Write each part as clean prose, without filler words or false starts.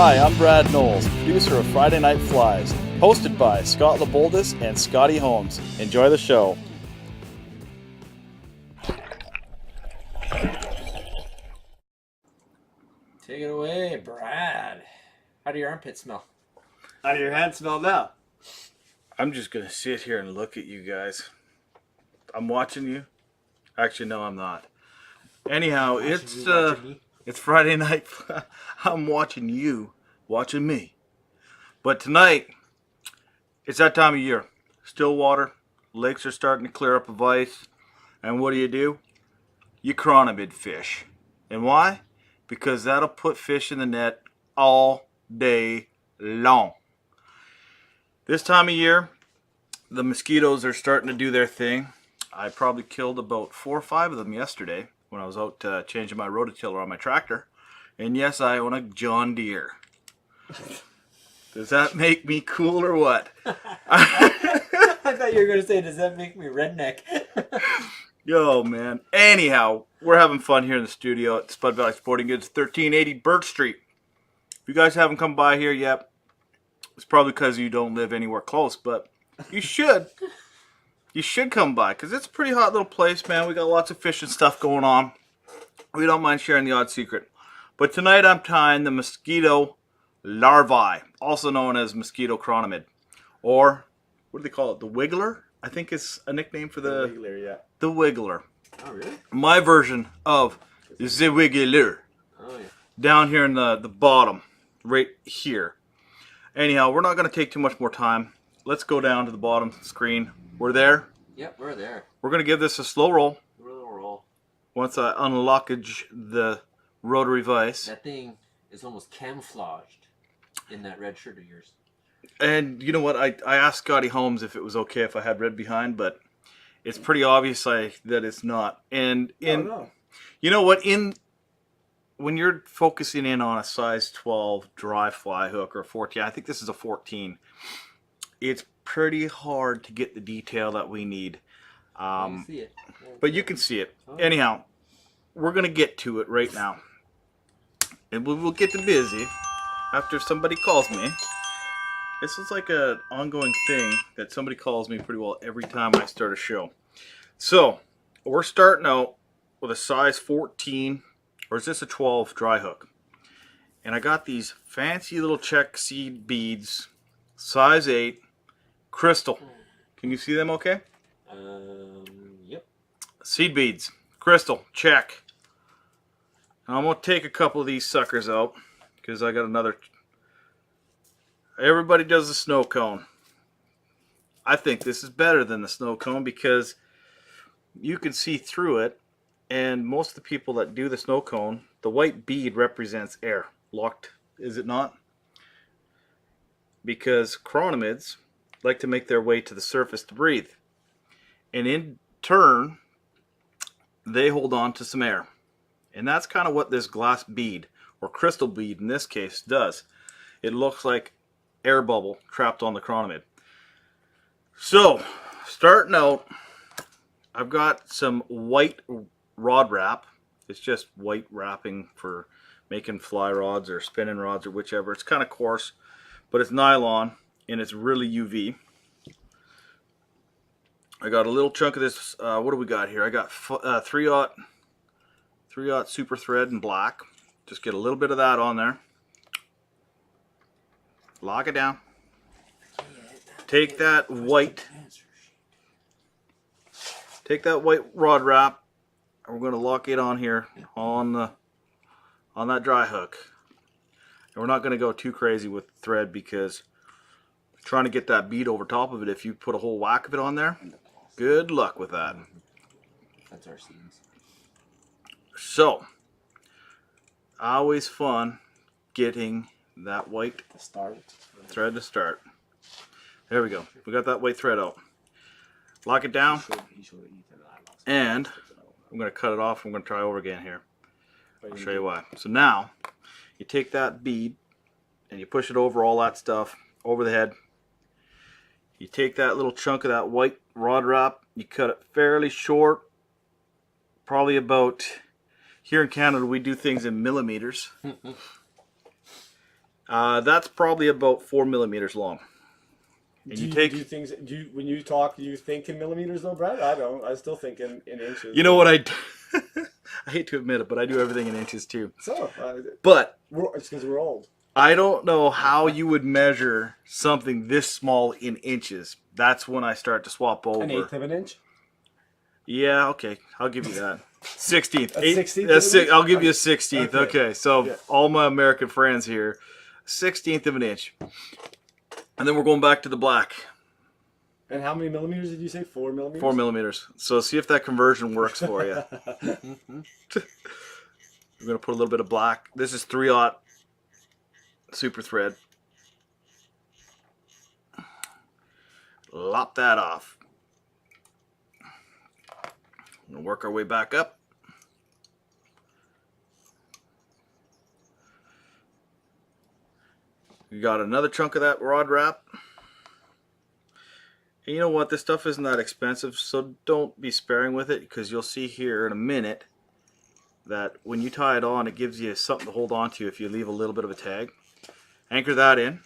Hi, I'm Brad Knowles, producer of Friday Night Flies, hosted by Scott LeBoldus and Scotty Holmes. Enjoy the show. Take it away, Brad. How do your armpits smell? How do your hands smell now? I'm just going to sit here and look at you guys. I'm watching you. Actually, no, I'm not. Anyhow, it's Friday night. I'm watching you, watching me. But tonight, it's that time of year. Stillwater, lakes are starting to clear up of ice. And what do? You chronomid fish. And why? Because that'll put fish in the net all day long. This time of year, the mosquitoes are starting to do their thing. I probably killed about 4 or 5 of them yesterday when I was out changing my rototiller on my tractor. And yes, I own a John Deere. Does that make me cool or what? I thought you were going to say, does that make me redneck? Yo, man. Anyhow, we're having fun here in the studio at Spud Valley Sporting Goods, 1380 Birch Street. If you guys haven't come by here yet, it's probably because you don't live anywhere close, but you should. You should come by because it's a pretty hot little place, man. We got lots of fishing stuff going on. We don't mind sharing the odd secret. But tonight I'm tying the Mosquito Larvae, also known as Mosquito chronomid. Or, what do they call it? The Wiggler? I think is a nickname for the Wiggler, yeah. The Wiggler. Oh, really? My version of the Wiggler. Oh, yeah. Down here in the bottom, right here. Anyhow, we're not going to take too much more time. Let's go down to the bottom screen. We're there. Yep, we're there. We're going to give this a slow roll. Roll. Once I unlockage the rotary vise. That thing is almost camouflaged in that red shirt of yours. And you know what? I asked Scotty Holmes if it was okay if I had red behind, but it's pretty obvious that it's not. And No. you know what? When you're focusing in on a size 12 dry fly hook or a 14, I think this is a 14. It's pretty hard to get the detail that we need. You see it. But you can see it. Oh. Anyhow, we're going to get to it right now. And we'll get to busy after somebody calls me. This is like an ongoing thing that somebody calls me pretty well every time I start a show. So, we're starting out with a size 14, or is this a 12 dry hook? And I got these fancy little check seed beads, size 8, crystal. Can you see them okay? Yep. Seed beads, crystal, check. And I'm going to take a couple of these suckers out because I got another. Everybody does the snow cone. I think this is better than the snow cone because you can see through it, and most of the people that do the snow cone, the white bead represents air. Locked, is it not? Because chronomids like to make their way to the surface to breathe. And in turn, they hold on to some air. And that's kind of what this glass bead, or crystal bead in this case, does. It looks like air bubble trapped on the chronomid. So, starting out, I've got some white rod wrap. It's just white wrapping for making fly rods or spinning rods or whichever. It's kind of coarse, but it's nylon and it's really UV. I got a little chunk of this. What do we got here? I got 3/0 super thread in black. Just get a little bit of that on there. Lock it down. Take that white rod wrap, and we're going to lock it on here on that dry hook. And we're not going to go too crazy with the thread because trying to get that bead over top of it, if you put a whole whack of it on there, good luck with that. That's our seeds. So, always fun getting that white thread to start. There we go. We got that white thread out. Lock it down. And I'm going to cut it off. I'm going to try over again here. I'll show you why. So now, you take that bead and you push it over all that stuff, over the head. You take that little chunk of that white rod wrap, you cut it fairly short, probably about, here in Canada we do things in millimeters. That's probably about 4 millimeters long. And Do you do things? When you talk, do you think in millimeters though, Brad? I don't. I still think in inches. You know what I do? I hate to admit it, but I do everything in inches too. So, But it's because we're old. I don't know how you would measure something this small in inches. That's when I start to swap over. 1/8 of an inch. Yeah, okay, I'll give you that. 16th. A 16th? I'll give you a 16th. Okay. Okay, so Yeah. all my American friends here, 16th of an inch. And then we're going back to the black. And how many millimeters did you say? 4 millimeters? 4 millimeters. So see if that conversion works for you. We're going to put a little bit of black. This is 3/0 super thread. Lop that off. We'll work our way back up. We got another chunk of that rod wrap. And you know what? This stuff isn't that expensive, so don't be sparing with it, because you'll see here in a minute that when you tie it on, it gives you something to hold on to if you leave a little bit of a tag. Anchor that in.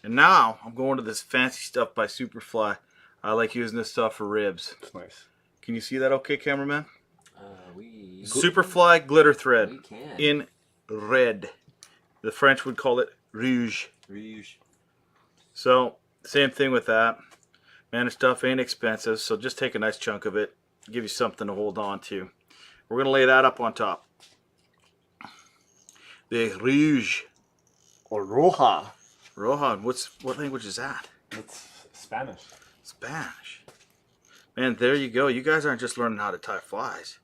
And now I'm going to this fancy stuff by Superfly. I like using this stuff for ribs. It's nice. Can you see that okay, cameraman? We Superfly glitter thread We can. in red. The French would call it rouge. Rouge. So, same thing with that. Man, this stuff ain't expensive, so just take a nice chunk of it. Give you something to hold on to. We're going to lay that up on top. The rouge. Or roja. Roja, what language is that? It's Spanish. Spanish. Man, there you go. You guys aren't just learning how to tie flies.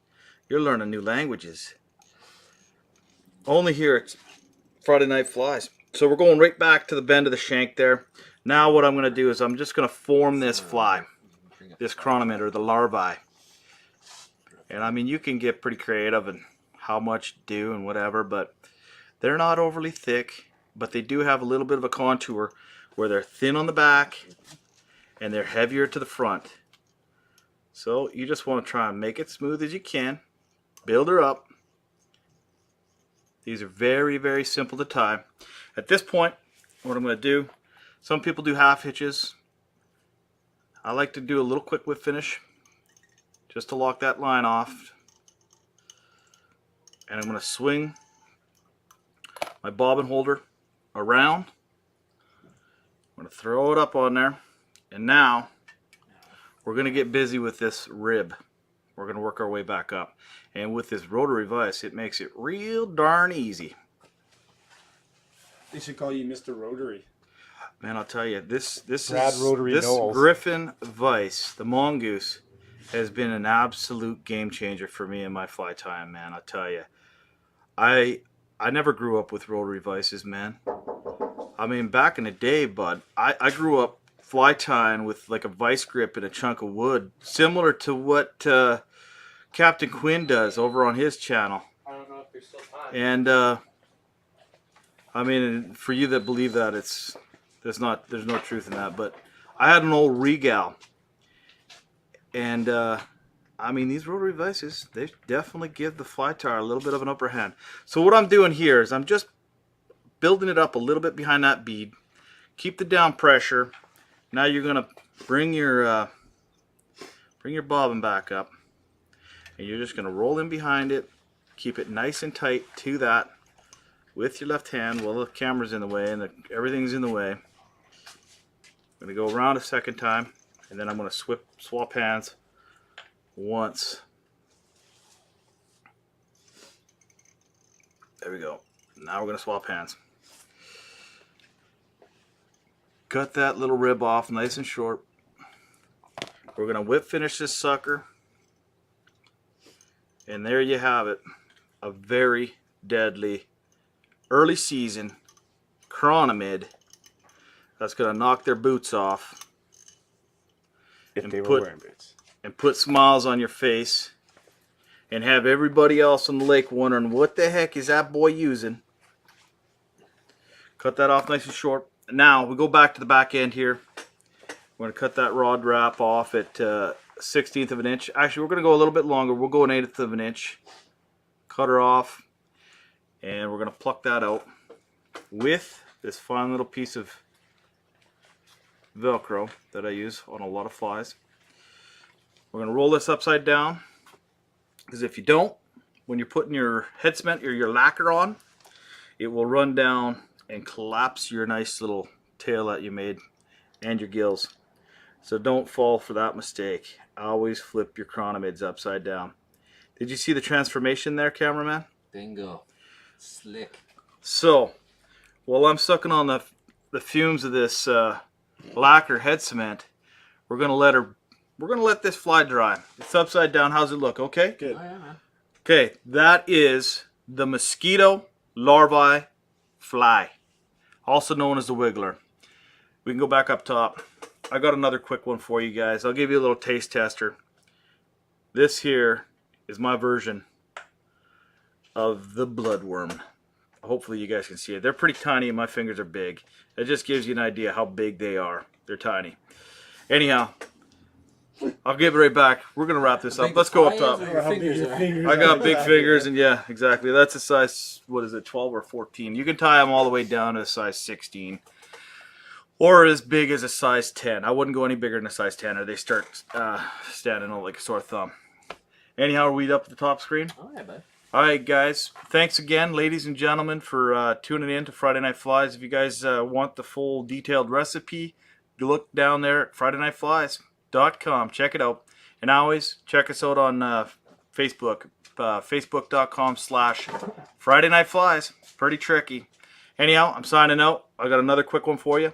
You're learning new languages. Only here it's Friday Night Flies. So we're going right back to the bend of the shank there. Now what I'm going to do is I'm just going to form this fly. This chronometer, the larvae. And I mean, you can get pretty creative and how much to do and whatever, but they're not overly thick, but they do have a little bit of a contour where they're thin on the back and they're heavier to the front. So you just want to try and make it smooth as you can. Build her up. These are very, very simple to tie. At this point, what I'm going to do, some people do half hitches. I like to do a little quick whip finish just to lock that line off. And I'm going to swing my bobbin holder around. I'm going to throw it up on there. And now we're going to get busy with this rib. We're going to work our way back up. And with this rotary vise, it makes it real darn easy. They should call you Mr. Rotary. Man, I'll tell you, this Brad Rotary this Knowles. Griffin vise, the mongoose, has been an absolute game changer for me in my fly tying, man. I'll tell you, I never grew up with rotary vices, man. I mean, back in the day, bud, I grew up fly tying with like a vice grip and a chunk of wood, similar to what Captain Quinn does over on his channel. I don't know if you're still tying. And I mean, for you that believe that, there's no truth in that. But I had an old Regal, and I mean, these rotary vices, they definitely give the fly tire a little bit of an upper hand. So what I'm doing here is I'm just building it up a little bit behind that bead. Keep the down pressure. Now you're gonna bring your bobbin back up, and you're just gonna roll in behind it. Keep it nice and tight to that with your left hand. Well, the camera's in the way and everything's in the way. I'm gonna go around a second time, and then I'm gonna swap hands once. There we go. Now we're gonna swap hands. Cut that little rib off nice and short. We're gonna whip finish this sucker. And there you have it. A very deadly early season chronomid that's gonna knock their boots off. If they were put- wearing boots. And put smiles on your face and have everybody else on the lake wondering what the heck is that boy using. Cut that off nice and short. Now we go back to the back end here. We're going to cut that rod wrap off at 1/16 of an inch. Actually, we're going to go a little bit longer. We'll go 1/8 of an inch. Cut her off, and we're going to pluck that out with this fine little piece of Velcro that I use on a lot of flies. We're going to roll this upside down, because if you don't, when you're putting your head cement or your lacquer on, it will run down and collapse your nice little tail that you made and your gills. So don't fall for that mistake. Always flip your chronomids upside down. Did you see the transformation there, cameraman? Bingo. Slick. So, while I'm sucking on the fumes of this lacquer head cement, we're gonna let this fly dry. It's upside down. How's it look? Okay. Good. Oh, yeah, man. Okay, that is the Mosquito Larvae fly, also known as the wiggler. We can go back up top. I got another quick one for you guys. I'll give you a little taste tester. This here is my version of the Bloodworm. Hopefully you guys can see it. They're pretty tiny and my fingers are big. It just gives you an idea how big they are. They're tiny. Anyhow, I'll give it right back. We're going to wrap this up. Let's go up top. How big your fingers I got are. big fingers, and yeah, exactly. That's a size, what is it, 12 or 14. You can tie them all the way down to a size 16. Or as big as a size 10. I wouldn't go any bigger than a size 10 or they start standing out like a sore thumb. Anyhow, are we up at the top screen? Oh, yeah, bud. Alright guys, thanks again ladies and gentlemen for tuning in to Friday Night Flies. If you guys want the full detailed recipe, you look down there at FridayNightFlies.com. Check it out. And always check us out on Facebook, Facebook.com/Friday Night Flies. Pretty tricky. Anyhow, I'm signing out. I got another quick one for you.